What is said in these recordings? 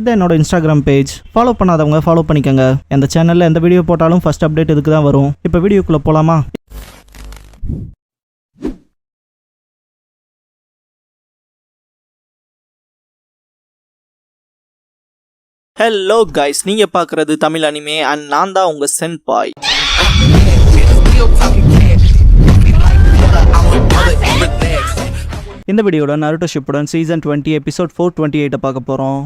இதான் என்னோட Instagram page. Follow பண்ணாதவங்க ஃபாலோ பண்ணிக்கோங்க. இந்த சேனலில் எந்த வீடியோ போட்டாலும் ஃபர்ஸ்ட் அப்டேட் இதுக்கு தான் வரும். இப்போ வீடியோக்குள்ளே போகலாமா? ஹலோ கைஸ், நீங்க பார்க்குறது தமிழ் அனிமே அண்ட் நான் தான் உங்கள் சென்பாய். இந்த வீடியோட நருட்டோ ஷிப்புடன் சீசன் 20 எபிசோட் 428 பார்க்க போகிறோம்.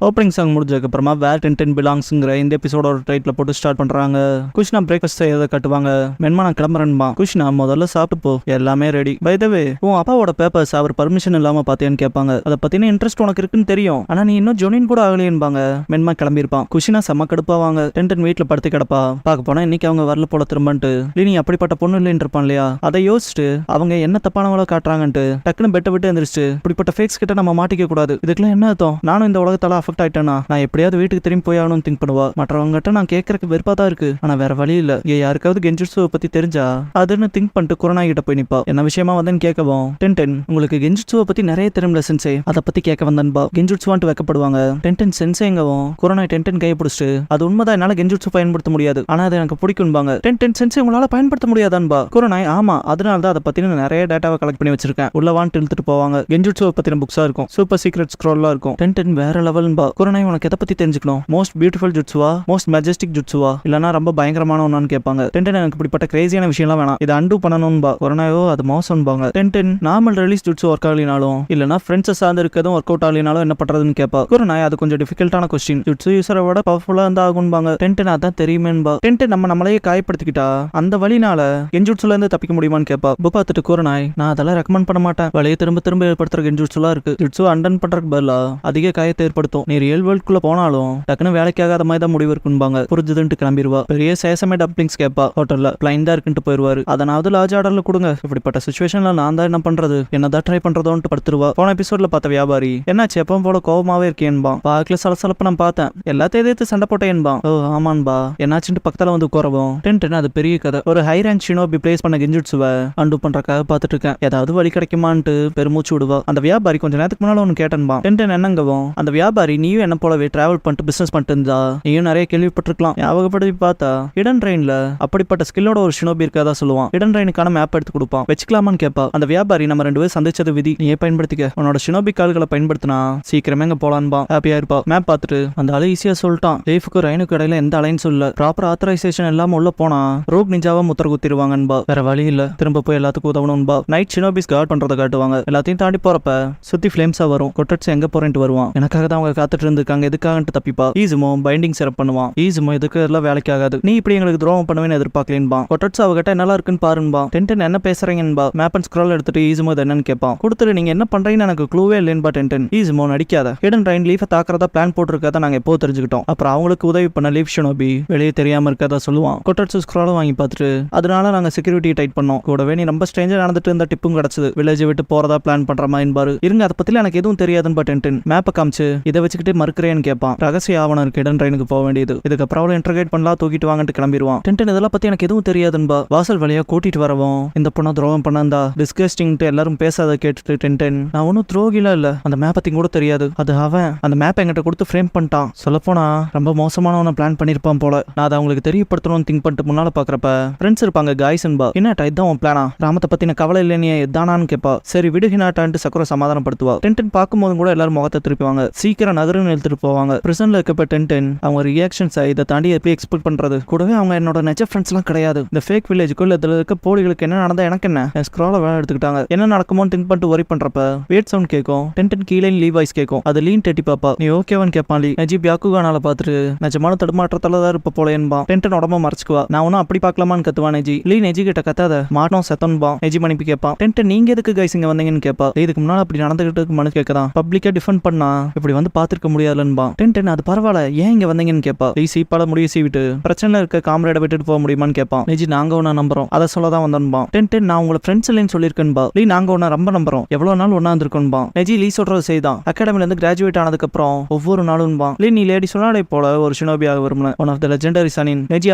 ஓப்பனிங் சாங் முடிஞ்சதுக்கப்புறமா வேர் டென்டென் பிலாங்ஸுங்கிற இந்த எபிசோடோட டைட்டில் போட்டு ஸ்டார்ட் பண்ணுறாங்க. குஷ்னா பிரேக்ஃபாஸ்ட் செய்யறதை கட்டுவாங்க. மென்மா நான் கிளம்புறேன்மா. குஷ்னா முதல்ல சாப்பிட்டு போ, எல்லாமே ரெடி. பை த வே, உன் அப்பாவோட பேப்பர்ஸ் அவர் பர்மிஷன் இல்லாமல் பார்த்தேன்னு கேட்பாங்க. அதை பற்றின இன்ட்ரெஸ்ட் உனக்கு இருக்குன்னு தெரியும், ஆனால் நீ இன்னும் ஜொனின் கூட ஆகலையேன்பாங்க. மென்மா கிளம்பியிருப்பான். குஷ்னா செம்ம கடுப்பாவாங்க. டென்டன் வீட்டில் படுத்து கிடப்பா. பார்க்க போனால் இன்னைக்கு அவங்க வரல போல திரும்பன்ட்டு. நீ அப்படிப்பட்ட பொண்ணு இல்லைன்னு இருப்பான் இல்லையா, அதை யோசிச்சுட்டு அவங்க என்ன தப்பானவளோ காட்டுறாங்கன்ட்டு டக்குன்னு பெட்டை விட்டு எந்திரிச்சு இப்படிப்பட்ட ஃபேக்ஸ் கிட்ட நம்ம மாட்டிக்க கூடாது. இதுக்கெல்லாம் என்ன அர்த்தம்? நானும் இந்த உலகத்தால ஆயிட்டேனா நான் எப்படியாவது வீட்டுக்கு திரும்பி போய் ஆகணும்னு திங்க் பண்ணுவா. மற்றவங்ககிட்ட நான் கேட்கறதுக்கு வெறுப்பா தான் இருக்கு, ஆனா வேற வழி இல்ல. யாருக்காவது கெஞ்சுட்சுவை பத்தி தெரிஞ்சா அதுன்னு திங்க் பண்ணிட்டு குரோனாய் கிட்ட போய் நிப்பா. என்ன விஷயமா வந்தேன்னு கேட்கவும், டென்டென் உங்களுக்கு கெஞ்சுட்சுவை பத்தி நிறைய தெரியும் சென்சே, அதை பத்தி கேட்க வந்தன்பா. கெஞ்சுட்சுவான்ட்டு வைக்கப்படுவாங்க. டென்டென் சென்சேங்கவும் குரோனாய் டென்டென் கையை பிடிச்சிட்டு அது உண்மைதான், என்னால கெஞ்சுட்சு பயன்படுத்த முடியாது, ஆனா அது எனக்கு பிடிக்கும்பாங்க. டென்டென் சென்சே உங்களால பயன்படுத்த முடியாதான்பா. குரோனாய் ஆமா, அதனால தான் அதை பத்தி நிறைய டேட்டாவை கலெக்ட் பண்ணி வச்சிருக்கேன், உள்ளவான்ட்டு இழுத்துட்டு போவாங்க. கெஞ்சுட்சுவை பத்தின புக்ஸா இருக்கும், சூப்பர் சீக்ரெட் ஸ்க்ரோல்லாம் இருக்கும். டென்டென் வேற லெவல்பா. குரோனாய் உனக்கு எதை பத்தி தெரிஞ்சுக்கணும்? மோஸ்ட் பியூட்டிஃபுல் ஜுட்சுவா, மோஸ்ட் மெஜஸ்டிக் ஜுட்சுவா, இல்லனா ரொம்ப பயங்கரமான ஒன்னான்னு கேட்பாங்க. டென்டென் எனக்கு இப்படிப்பட்ட கிரேசியான விஷயம்லாம் வேணாம், இதை அண்டு பண்ணணும்பா. கொரோனாயோ அது மோசம்பாங்க. டென்டென் நார்மல் ரிலீஸ் ஜுட்சு ஒர்க் ஆகலினாலும் இல்லனா ஃப்ரெண்ட்ஸை சார்ந்து இருக்கதும் ஒர்க் அவுட் ஆகலினாலும் என்ன பண்றதுன்னு கேட்பா. கொரோனாய் அது கொஞ்சம் டிஃபிகல்ட்டான கொஸ்டின், ஜுட்சு யூசரை விட பவர்ஃபுல்லா இருந்தா ஆகும்பாங்க. டென்டென் அதான் தெரியுமேன்பா. டென்டென் நம்மளையே காயப்படுத்திக்கிட்டா அந்த வழினால கெஞ்சுட்சுல இருந்து தப்பிக்க முடியுமான்னு கேட்பா. புக் பார்த்துட்டு கொரோனாய் நான் அதெல்லாம் ரெக்கமெண்ட் பண்ண மாட்டேன், வழியை திரும்ப திரும்ப ஏற்படுத்துற கெஞ்சுட்சுலாம் இருக்கு. ஜுட்சு அண்டன் பண்றதுக்கு பதிலா அதிக காயத்தை ஏற்படுத்தும். நீ ரியல் வேர்ல்டுக்குள்ள போனாலும் டக்குன்னு வேலைக்காகாத மாதிரி தான் முடிவு இருக்குன்பாங்க. புரிஞ்சுதுன்ட்டு கிளம்பிடுவா. பெரிய சேசமே டம்ப்ளிங்ஸ் கேட்பா. ஹோட்டல்ல பிளைன் தான் இருக்குன்ட்டு போயிருவாரு. அதனாவது லார்ஜ் ஆர்டர்ல கொடுங்க, இப்படிப்பட்ட சிச்சுவேஷன்ல நான் தான் என்ன பண்றது, என்னதான் ட்ரை பண்றதோன்ட்டு படுத்துருவா. போன எபிசோட்ல பார்த்த வியாபாரி என்னாச்சு எப்பவும் போல கோவமாவே இருக்கேன்பா. பாக்கல சலசலப்ப நான் பார்த்தேன், எல்லாத்தையும் எதிர்த்து சண்டை போட்டேன்பா. ஓ ஆமான்பா, என்னாச்சுட்டு பக்கத்துல வந்து உட்காரவும். டென்டென் அது பெரிய கதை. ஒரு ஹை ரேங்க் ஷினோபி பிளேஸ் பண்ண கெஞ்சுட்சுவை அண்டு பண்றக்காக பார்த்துட்டு இருக்கேன், ஏதாவது வழி கிடைக்குமான்ட்டு பெருமூச்சு விடுவா. அந்த வியாபாரி கொஞ்ச நேரத்துக்கு முன்னால ஒன்னு கேட்டன்பா. டென்டென் என்னங்கவும், அந்த வியாபாரி நீயும் என்ன போலவே டிராவல் பண்ணிட்டு பிசினஸ் பண்ணிட்டு இருந்தா நீயும் நிறைய கேள்விப்பட்டிருக்கலாம், ஞாபகப்படுத்தி பார்த்தா ஹிடன் ரெயின்ல அப்படிப்பட்ட ஸ்கில்லோட ஒரு ஷினோபி இருக்கதா சொல்லுவான். ஹிடன் ரெயினுக்கான மேப் எடுத்து கொடுப்பான், வச்சுக்கலாமான்னு கேட்பா. அந்த வியாபாரி நம்ம ரெண்டு பேரும் சந்திச்சது விதி, நீயே பயன்படுத்திக்க, உன்னோட ஷினோபி கால்களை பயன்படுத்தினா சீக்கிரமே இங்க போலான்பா. ஹாப்பியா இருப்பா. மேப் பார்த்துட்டு அந்த ஆளு ஈஸியா சொல்லிட்டான், லைஃபுக்கு ரெயினுக்கு இடையில எந்த அலைன்ஸ் இல்ல, ப்ராப்பர் ஆத்தரைசேஷன் இல்லாம உள்ள போனா ரோக் நிஞ்சாவா முத்திர குத்திடுவாங்கன்பா. வேற வழி இல்ல, திரும்ப போய் எல்லாத்துக்கும் உதவணும்பா. நைட் ஷினோபிஸ் கார்ட் பண்றதை காட்டுவாங்க. எல்லாத்தையும் தாண்டி போறப்ப சுத்தி ஃபிளேம்ஸா வரும். கொட்டட்ஸ் எங்க போறேன்ட்டு வருவான். எனக்காக தான் அவங்க காத்துட்டு இருந்திருக்காங்க, எதுக்காகன்ட்டு தப்பிப்பா. ஈசுமோ பைண்டிங் செரப் பண்ணுவான். ஈசுமோ இதுக்கு எல்லாம் வேலைக்கு ஆகாது, நீ இப்படி எங்களுக்கு துரோகம் பண்ணுவேன்னு எதிர்பார்க்கலேன்பா. கொட்டட்ஸ் அவகிட்ட என்னலாம் இருக்குன்னு பாருன்பா. டென்டென் என்ன பேசுறீங்கன்பா. மேப் அண்ட் ஸ்க்ரால் எடுத்துட்டு ஈசுமோ இது என்னன்னு கேட்பான். கொடுத்துட்டு நீங்க என்ன பண்றீங்கன்னு எனக்கு க்ளூவே இல்லைன்பா. டென்டென் ஈசுமோ நடிக்காத, ஹிடன் ரெயின் லீஃபை தாக்குறதா பிளான் போட்டிருக்கதா நாங்க எப்போ தெரிஞ்சுக்கிட்டோம், அப்புறம் அவங்களுக்கு உதவி பண்ண லீஃப் ஷினோபி வெளியே தெரியாம இருக்கதா சொல்லுவான். கொட்டட்ஸ் ஸ்க்ராலும் வாங்கி பார்த்துட்டு அதனால நாங்க செக்யூரிட்டி டைட் பண்ணோம், கூடவே நீ ரொம்ப ஸ்ட்ரேஞ்சா நடந்துட்டு இருந்த டிப்பும் கிடைச்சது, வில்லேஜ் விட்டு போறதா பிளான் பண்ற மாதிரிபாரு. இருங்க அதை பத்தில எனக்கு எதுவும் தெரியாதுன்பா. டென்டென் மேப்பை காமிச்சு இதை வச்சுக்கிட்டு மறுக்கிறேன்னு கேட்பான். ரகசிய ஆவணம் இருக்கு ஹிடன் ரெயினுக்கு போக வேண்டியது, இதுக்கப்புறம் அவளை இன்டர்கேட் பண்ணலாம், தூக்கிட்டு வாங்கிட்டு கிளம்பிடுவான். டென்டென் இதெல்லாம் பத்தி எனக்கு எதுவும் தெரியாதுன்பா. வாசல் வழியா கூட்டிட்டு வரவும் இந்த பொண்ணை துரோகம் பண்ணா டிஸ்கஸ்டிங்ட்டு எல்லாரும் பேசாத கேட்டுட்டு டென்டென் நான் ஒன்னும் துரோகில இல்ல, அந்த மேப் பத்தி கூட தெரியாது, அது அவன் அந்த மேப் என்கிட்ட கொடுத்து ஃப்ரேம் பண்ணிட்டான், சொல்லப்போனா ரொம்ப மோசமான பிளான் பண்ணிருப்பான் போல, நான் அதை அவங்களுக்கு தெரியப்படுத்தணும்னு திங்க் பண்ணிட்டு முன்னால பாக்குறப்ப ஃப்ரெண்ட்ஸ் இருப்பாங்க காய்ஸ்ன்பா. என்னட்டா இதான் உன் பிளானா, ராமத்தை பத்தின கவலை இல்லையே எதானான்னு கேட்பா. சரி விடுகினாட்டான்ட்டு சக்குர சமாதானப்படுத்துவா. டென்டென் பார்க்கும்போது கூட எல்லாரும் முகத்தை திருப்பிவாங்க, சீக்கிரம் நகருன்னு எடுத்துட்டு போவாங்க. பிரிசன்ல இருக்கப்ப டென்டென் அவங்க ரியாக்ஷன்ஸ் இதை தாண்டி எப்படி எக்ஸ்பெக்ட் பண்றது, கூடவே அவங்க என்னோட நெஜ ஃப்ரெண்ட்ஸ்லாம் கிடையாது, இந்த ஃபேக் வில்லேஜுக்குள்ள இதுல இருக்க போலிகளுக்கு என்ன நடந்தா எனக்கு என்ன, என் ஸ்க்ரால வேலை எடுத்துக்கிட்டாங்க, என்ன நடக்குமோன்னு திங்க் பண்ணிட்டு ஒரி பண்றப்ப வேட் சவுண்ட் கேட்கும். டென்டென் கீழே லீ வாய்ஸ் கேட்கும். அது லீன் டெட்டி பாப்பா நீ ஓகேவான்னு கேட்பான். லீ நஜீப் யாக்குகானால பார்த்துட்டு நிஜமான தடுமாற்றத்தால தான் இருப்ப போலேன்பா. டென்டென் உடம்ப மறைச்சுக்குவா. நான் ஒன்னும் அப்படி பார்க்கலாமான்னு கத்துவான் நெஜி. லீ நெஜி கிட்ட கத்தாத மாட்டோம் செத்தன்பா. நெஜி மன்னிப்பு கேட்பான். டென்டென் நீங்க எதுக்கு கைஸ் இங்க வந்தீங்கன்னு கேட்பா. இதுக்கு முன்னாடி அப்படி நடந்துகிட்டு மனு கேட்கதான் பப்ளிக்கா டிஃபெண்ட் பண்ணா இப்படி வந்து பார்த்துருக்க இருக்க முடியாதுன்பா. டென்டன் அது பரவாயில்ல, ஏன் இங்க வந்தீங்கன்னு கேட்பா. லீ சீப்பால முடிய சீவிட்டு பிரச்சனை இருக்க காம்ரேட விட்டுட்டு போக முடியுமான்னு கேட்பான். நிஜி நாங்க ஒன்னா நம்புறோம், அதை சொல்லதான் வந்தோன்பா. டென்டன் நான் உங்களை ஃப்ரெண்ட்ஸ் இல்லைன்னு சொல்லியிருக்கேன்பா. லீ நாங்க ஒன்னா ரொம்ப நம்புறோம், எவ்வளவு நாள் ஒன்னா இருந்திருக்கோன்பா. நிஜி லீ சொல்றது செய்தான். அகாடமில இருந்து கிராஜுவேட் ஆனதுக்கு அப்புறம் ஒவ்வொரு நாளும்பா. லீ நீ லேடி சொன்னாலே போல ஒரு ஷினோபியாக விரும்புன ஒன் ஆஃப் த லெஜெண்டரி சனின். நிஜி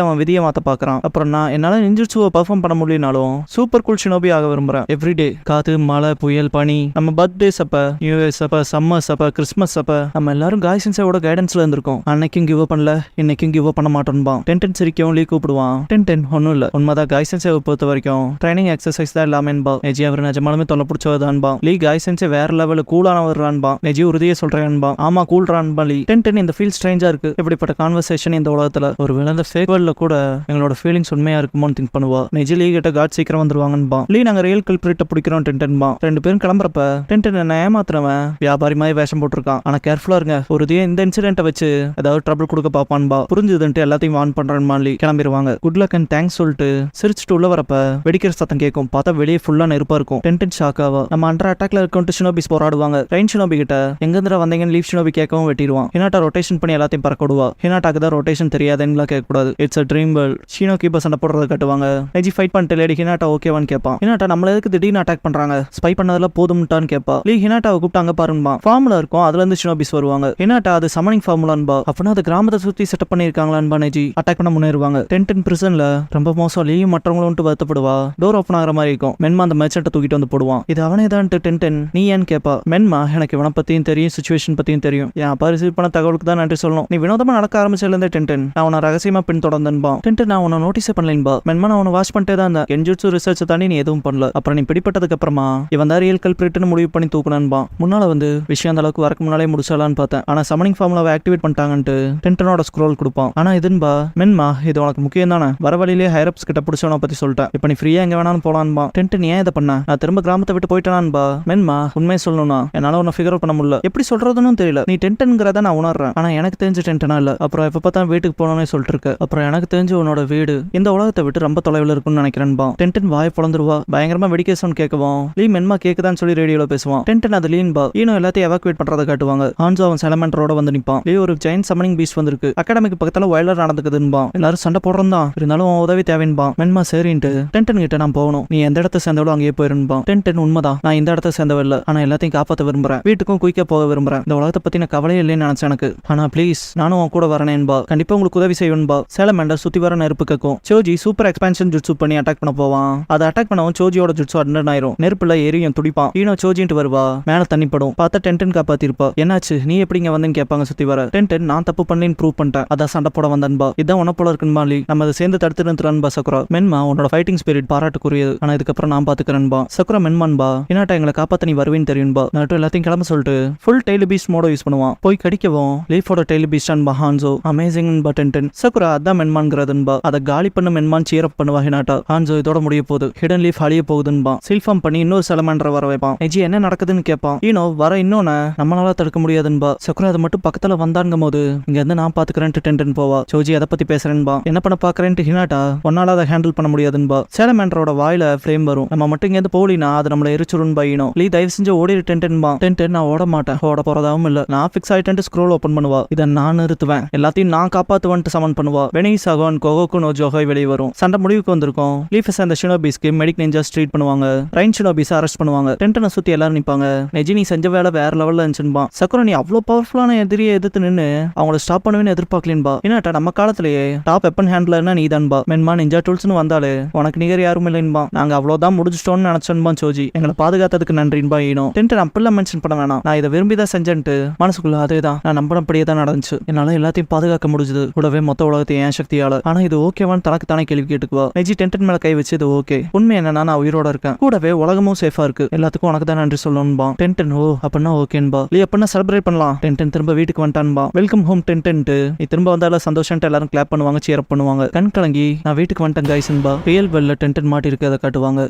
அவன் விதியை மாத்த பாக்குறான். அப்புறம் நான் என்னால நிஞ்சுட்சுவை பெர்ஃபார்ம் பண்ண முடியலனாலும் சூப்பர் கூல் ஷினோபி ஆக விரும்புறேன். எவ்ரிடே காத்து மழை புயல் பனி, நம்ம பர்த்டேஸ் அப்ப, நியூ இயர்ஸ் அப்ப, சம்மர்ஸ் அப்ப, கிறிஸ்மஸ் அப்ப நம்ம எல்லாரும் காய் சென்சையோட கைடன்ஸ்ல இருந்திருக்கோம். அன்னைக்கும் கிவ் அப் பண்ணல, இன்னைக்கும் கிவ் அப் பண்ண மாட்டோம்பா. டென்டன் சிரிக்கவும் லீ கூப்பிடுவான். டென்டன் ஒன்னும் இல்ல, உண்மைதான் காய் சென்சை பொறுத்த வரைக்கும் ட்ரைனிங் எக்ஸசைஸ் தான் எல்லாமேன்பா. நெஜி அவர் நிஜமாலுமே தொல்லை பிடிச்சவதான்பா. லீ காய் சென்சை வேற லெவலில் கூலானவர்றான்பா. நெஜி உறுதியை சொல்றேன்பா. ஆமா கூல்றான்பா லீ. டென்டன் இந்த ஃபீல் ஸ்ட்ரேஞ்சா இருக்கு, இப்படிப்பட்ட கான்வர்சேஷன் இந்த உலகத்துல ஒரு விழுந்த ஃபேக் வேர்ல்ட்ல கூட எங்களோட ஃபீலிங்ஸ் உண்மையா இருக்குமோன்னு திங்க் பண்ணுவா. நெஜி லீ கிட்ட காட் சீக்கிரம் வந்துருவாங்கன்பா. லீ நாங்க ரியல் கல்பிரிட்ட பிடிக்கிறோம் டென்டன்பா. ரெண்டு பேரும் கிளம்புறப்ப டென்டன் என்ன ஏமாத்துறவன் வியாபாரி மாதிரி வேஷம் போட்டிருக்கான், ஆனா கேர்ஃபுல்லா இருங்க, ஒரு இந்த இன்சிடென்ட்டை வச்சு ஏதாவது ட்ரபிள் கொடுக்க பாப்பான்பா. புரிஞ்சுதுன்ட்டு எல்லாத்தையும் வான் பண்றேன்பா. லீ கிளம்பிடுவாங்க. குட் லக் அண்ட் தேங்க்ஸ் சொல்லிட்டு சிரிச்சுட்டு உள்ள வரப்ப வெடிக்கிற சத்தம் கேட்கும். பார்த்தா வெளியே ஃபுல்லா நெருப்பா இருக்கும். டென்டன் ஷாக்காவா நம்ம அண்டர் அட்டாக்ல இருக்கோம்ட்டு ஷினோபிஸ் போராடுவாங்க. ரெயின் ஷினோபி கிட்ட எங்கிருந்துடா வந்தீங்கன்னு லீவ் ஷினோபி கேட்கவும் வெட்டிடுவான். ஹினாட்டா ரொட்டேஷன் பண்ணி எல்லாத்தையும் பறக்க விடுவா. ஹினாட்டாக்கு தான் ரொட்டேஷன் தெரியாதுன்னு கேட்கக்கூடாது, it's a dream world. Shino Kiba சண்டை போடுறத கட்டுவாங்க. நெஜி ஃபைட் பண்ணிட்டு லேடி ஹினாட்டா ஓகேவான்னு கேட்பான். ஹினாட்டா நம்மள எதுக்கு திடீர்னு அட்டாக் பண்றாங்க, ஸ்பை பண்ணதுல போதும்ட்டான்னு கேட்பா. லீ ஹினாட்டாவை கூப்பிட்டாங்க பாருன்பா. ஃபார்முலா இருக்கும், அதுல இருந்து ஷினோபிஸ் வருவாங்க. ஹினாட்டா அது சமனிங் ஃபார்முலான்பா. அப்படின்னா அது கிராமத்தை சுத்தி செட்டப் பண்ணிருக்காங்களான்பா. நெஜி அட்டாக் பண்ண முன்னேறுவாங்க. டென்டன் பிரிசன்ல ரொம்ப மோசம், லீ மற்றவங்களும் வருத்தப்படுவா. டோர் ஓப்பன் ஆகிற மாதிரி இருக்கும். மென்மா அந்த மெர்ச்சன்ட்டை தூக்கிட்டு வந்து போடுவான். இது அவனே தான் டென்டன் நீ ஏன்னு கேட்பா. மென்மா எனக்கு இவனை பத்தியும் தெரியும், சிச்சுவேஷன் பத்தியும் தெரியும், என் அப்பா ரிசீவ் பண்ண தகவலுக்கு தான் நன்றி சொல்லணும். நீ வினோதமா நடக்க ஆரம்பிச்சதுல இருந்தே டென்டன் நான் உன்னை ரகசியமா பின்தொடர்ந்தன்பா. டென்டன் நான் உன்னை நோட்டீஸ் பண்ணலன்பா. மென்மா நான் உன்னை வாட்ச் பண்ணிட்டே தான் இருந்தேன், கென்ஜுட்சு ரிசர்ச் தாண்டி நீ எதுவும் பண்ணல. அப்புறம் நீ பிடிப்பட்டதுக்கு அப்புறமா இவன் தான் ரியல் கல்பிரிட்னு முடிவு பண்ணி தூக்குனன்பா. முன்னால வந்து விஷயம் அந்த அளவுக்கு வரக்கு முன்னாலே முடிச்சாலான்னு பார்த்தேன், ஆனா சமனிங் ஃபார்முலாவை ஆக்டிவேட் பண்ணிட்டாங்கன்ட்டு டென்டனோட ஸ்க்ரோல் கொடுப்பான். ஆனா இதுன்பா மென்மா இது உனக்கு முக்கியம் தானே, வர வழியிலே ஹைரப்ஸ் கிட்ட பிடிச்சவனை பத்தி சொல்லிட்டேன், இப்ப நீ ஃப்ரீயா எங்க வேணாலும் போலான்பா. டென்டன் ஏன் இதை பண்ண, நான் திரும்ப கிராமத்தை விட்டு போயிட்டானான்பா. மென்மா உண்மையை சொல்லணும்னா என்னால உன்னை ஃபிகர் அவுட் பண்ண முடியல, எப்படி சொல்றதுன்னு தெரியல, நீ டென்டன்ங்கிறத நான் உணர்றேன், ஆனா எனக்கு தெரிஞ்ச டென்டனா இல்ல. அப்புறம் எப்ப பார்த்தா வீட்டுக்கு போனோன்னே சொல்லிட்டு இருக்க, அப்புறம் எனக்கு தெரிஞ்ச உன்னோட வீடு இந்த உலகத்தை விட்டு ரொம்ப தொலைவில் இருக்குன்னு நினைக்கிறேன்பா. டென்டன் வாய் பொழந்துருவா. பயங்கரமா வெடிக்கேசன் கேட்கவும் லீ மென்மா கேக்குதான்னு சொல்லி ரேடியோல பேசுவான். டென்டன் அது லீன்பா. ஈனோ எல்லாத்தையும் எவாக்குவேட் பண்றதை காட்டுவாங்க. ஹான்சோ அவன் செலமெண்டரோட வந்து நிப்பான். லீ ஒரு ஜெயின் சமனிங் பீஸ் வந்திருக்கு, அகாடமிக்கு பக்கத்துல வயலர் நடந்துக்குதுன்பா. எல்லாரும் சண்டை போடுறோம் தான், இருந்தாலும் உதவி தேவைன்பா. மென்மா சரின்ட்டு டென்டன் கிட்ட நான் போகணும், நீ எந்த இடத்த சேர்ந்தவளோ அங்கேயே போயிருன்பா. டென்டன் உண்மைதான், நான் இந்த இடத்த சேர்ந்தவ இல்ல, ஆனா எல்லாத்தையும் காப்பாற்ற விரும்புறேன், வீட்டுக்கும் குயிக்கா போக விரும்புறேன், இந்த உலகத்தை பத்தி நான் கவலையே இல்லைன்னு நினைச்சேன் எனக்கு, ஆனா ப்ளீஸ் நானும் உன் கூட வரேன்பா, கண்டிப்பா உங்களுக்கு உதவி செய்வேன்பா. சேலமெண்டர் சுத்தி வர நெருப்பு கேட்கும். சோஜி சூப்பர் எக்ஸ்பான்ஷன் ஜுட்சு பண்ணி அட்டாக் பண்ண போவான். அதை அட்டாக் பண்ணவும் சோஜியோட ஜுட்சு அட்டன் ஆயிரும். நெருப்புல எரியும் துடிப்பான். ஈனோ சோஜின்ட்டு வருவா. மேல தண்ணி படும். பார்த்தா டென்டன் காப்பாத்திருப்பா. என்னாச்சு நீ எப்படிங்க வந்தேன்னு கேட்பாங்க சுத்தி வர. டென்டன் நான் தப்பு பண்ணேன்னு ப்ரூவ் பண்ணிட்டேன், அதான் சண்டை போட வந்தன்பா. இதான் உன போல இருக்குன்பா. லீ நம்ம அதை சேர்ந்து தடுத்து நிறுத்துறான்பா. சக்குரா மென்மா உன்னோட ஃபைட்டிங் ஸ்பிரிட் பாராட்டுக்குரியது, ஆனா இதுக்கப்புறம் நான் பாத்துக்கிறேன்பா. சக்குரா மென்மான்பா இன்னாட்டா எங்களை காப்பாத்த நீ வருவேன்னு தெரியும்பா. நான் எல்லாத்தையும் கிளம்ப சொல்லிட்டு ஃபுல் டெய்ல் பீஸ்ட் மோட யூஸ் பண்ணுவான். போய் கடிக்கவும் லீஃபோட டெய்ல் பீஸ்டான்பா. ஹான்சோ அமேசிங்பா. டென்டன் சக்குரா அதான் மென்மான்ங்கிறதுன்பா. அதை காலி பண்ண மென்மான் சீர் அப் பண்ணுவா. ஹினாட்டா ஹான்சோ இதோட முடிய போகுது, ஹிடன் லீஃப் அழிய போகுதுன்பா. சில்ஃபார்ம் பண்ணி இன்னொரு செலமெண்டரை வர வைப்பான். நெஜி என்ன நடக்குதுன்னு கேட்பான். ஈனோ வர இன்னொன்னு நம்மளால தடுக்க முடியாதுன்பா. சக்குரா அது மட்டும் பக்கத்துல வந்தாங்கும் போது இங்க இருந்து நான் பாத்துக்கிறேன்ட்டு டென்டன் போவா. சோஜி அதை பத்தி பேசுறேன்பா. என்ன பண்ண பாக்குறேன்ட்டு ஹினாட்டா ஒன்னால அதை ஹேண்டில் பண்ண முடியாதுன்பா. சேலமெண்டரோட வாயில ஃப்ளேம் வரும், நம்ம மட்டும் இங்க இருந்து போலினா அது நம்மள எரிச்சுருன்பா. ஈனோ லீ தயவு செஞ்சு ஓடிடு டென்டன்பா. டென்டன் நான் ஓட மாட்டேன், ஓட போறதாவும் இல்ல, நான் ஃபிக்ஸ் ஆயிட்டு ஸ்க்ரோல் ஓபன் பண்ணுவா. இதை நான் நிறுத்துவேன், எல்லாத்தையும் நான் காப்பாத்துவேன்ட்டு சமன் பண்ணுவா. வெனிசாகோன் கோகோக்கு நோ ஜோகை வெளியே வரும். சண்டை முடிவுக்கு வந்திருக்கும். லீஃபஸ் அந்த ஷினோபிஸ்க்கு மெடிக் நிஞ்சா ட்ரீட் பண்ணுவாங்க. ரைன் ஷினோபிஸ் அரெஸ்ட் பண்ணுவாங்க. டென்டனை சுத்தி எல்லாரும் நிப்பாங்க. நெஜி நீ செஞ்ச வேலை வேற லெவல்ல இருந்துச்சுன்பா. சக்குரா நீ அவ்வளவு பவர்ஃபுல்லான எதிரியை எதிர்த்து நின்று அவங்கள ஸ்டாப் பண்ணுவேன்னு எதிர்பார்க்கலின்பா. என்னட்டா நம்ம காலத்திலேயே டாப் வெப்பன் ஹேண்ட்லர்னா நீ தான்பா. மென்மா நிஞ்சா டூல்ஸ்னு வந்தாலே உனக்கு நிகர் யாரும் இல்லைன்பா. நாங்க அவ்வளவுதான் முடிச்சிட்டோம்னு நினைச்சோன்பா. சோஜி எங்களை பாதுகாத்ததுக்கு நன்றின்பா. ஈனோ டென்டன் அப்பெல்லாம் மென்ஷன் பண்ண வேணாம், நான் இதை விரும்பிதான் செஞ்சேன்ட்டு மனசுக்குள்ள அதேதான் நான் நம்பினபடியே தான் நடந்துச்சு. என்னால எல்லாத்தையும் பாதுகாக்க முடிஞ்சது, கூடவே மொத்த உலகத்தை ஏன் சக்தியால. ஆனா இது ஓகேவான்னு தனக்கு தானே கேள்வி கேட்டுக்குவா. நெஜி டென்டன் மேல கை வச்சு இது ஓகே, உண்மை என்னன்னா நான் உயிரோட இருக்கேன், கூடவே உலகமும் சேஃபா இருக்கு, எல்லாத்துக்கும் உனக்கு தான் நன்றி சொல்லணும்பா. டென்டன் ஓ அப்படின்னா ஓகேன்பா. லீ அப்படின்னா செலிப்ரேட் பண்ணலாம். டென்டன் திரும்ப வீட்டுக்கு வந்துட்டான்பா. வெல்கம் ஹோம் டென்டன்ட்டு நீ திரும்ப வந்தால சந்தோஷம் எல்லாரும் கிளாப் பண்ணுவாங்க, சேர் அப் பண்ணுவாங்க. கண் கலங்கி நான் வீட்டுக்கு வந்துட்டேன் கைஸ்ன்பா. ரியல் வெல்ல டென்டன் மாட்டி இருக்கு, அதை காட்டுவாங்க.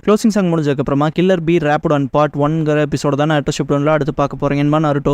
க்ளோசிங் சாங் முடிஞ்சதுக்கு அப்புறமா Killer Bee rapped on part 1ங்கிற எபிசோட தான் அடுத்த ஷிப்டோன்ல அடுத்து பார்க்க போறீங்கன்னு நருட்டோ.